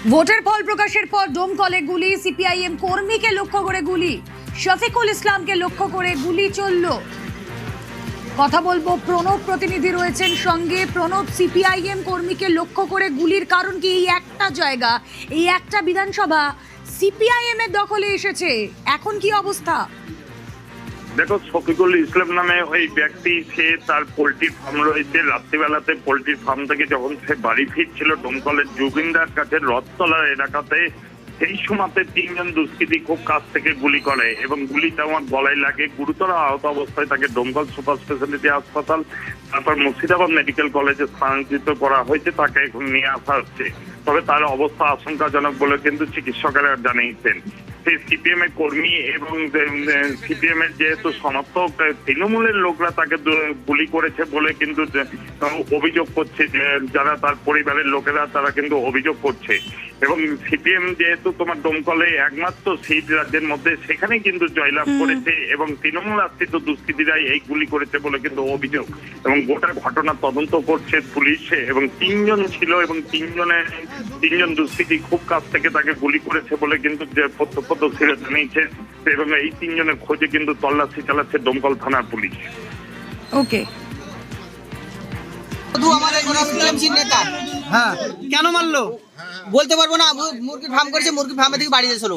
ভোটের ফল প্রকাশের পর ডোমকলে গুলি, সিপিআইএম কর্মীকে লক্ষ্য করে গুলি, শফিকুল ইসলামকে লক্ষ্য করে গুলি চলল। কথা বলবো, প্রণব প্রতিনিধি রয়েছেন সঙ্গে। প্রণব, সিপিআইএম কর্মীকে লক্ষ্য করে গুলির কারণ কি? এই একটা জায়গা, এই একটা বিধানসভা সিপিআইএম এর দখলে এসেছে, এখন কি অবস্থা? দেখো, শফিকুল ইসলাম নামে ওই ব্যক্তি, সে তার পোল্ট্রি ফার্ম রয়েছে। রাত্রিবেলাতে পোল্ট্রি ফার্ম থেকে যখন সে বাড়ি ফিরছিল ডোমকলের জুবিন্দার কাছে রথতলার এলাকাতে, সেই সময়তে তিনজন দুষ্কৃতী খুব কাছ থেকে গুলি করে এবং গুলিতে আমার গলায় লাগে। গুরুতর আহত অবস্থায় তাকে ডোমকল সুপার স্পেশালিটি হাসপাতাল, তারপর মুর্শিদাবাদ মেডিকেল কলেজে স্থানান্তরিত করা হয়েছে। তাকে এখন নিয়ে আসা হচ্ছে, তবে তার অবস্থা আশঙ্কাজনক বলে কিন্তু চিকিৎসকেরা জানিয়েছেন। সিপিএম এর কর্মী এবং সিপিএম এর যেহেতু সমর্থক তৃণমূলের লোকরা তাকে গুলি করেছে বলে কিন্তু অভিযোগ করছে, যে যারা তার পরিবারের লোকেরা তারা কিন্তু অভিযোগ করছে। এবং সিপিএম যেহেতু তোমার ডোমকলে একমাত্র সিট রাজ্যের মধ্যে, সেখানে কিন্তু জয়লাভ করেছে এবং তৃণমূল আশ্রিত দুষ্কৃতীরাই এই গুলি করেছে বলে কিন্তু অভিযোগ। এবং গোটা ঘটনা তদন্ত করছে পুলিশ। এবং তিনজন ছিল এবং তিনজন দুষ্কৃতী খুব কাছ থেকে তাকে গুলি করেছে বলে কিন্তু যে প্রত্যক্ষদর্শীরা জানিয়েছে। এবং এই তিনজনের খোঁজে কিন্তু তল্লাশি চালাচ্ছে ডোমকল থানার পুলিশ। ওকে, নেতা হ্যাঁ, কেন মারলো বলতে পারবো না। মুরগির ফার্ম করেছে, মুরগির ফার্মে থেকে বাড়ি গেছিল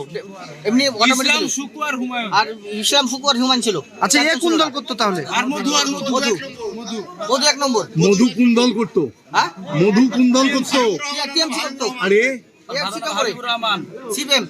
এমনি। ইসলাম শুকুর হুমায়ুন আর ইসলাম শুকুর হুমান ছিল। আচ্ছা, এ কোন দল করতো তাহলে? আর মধু মধু এক নম্বর। মধু কোন দল করতো? হ্যাঁ, মধু কোন দল করতো? টিএমসি করতো। আরে টিএমসি করে সিপিএম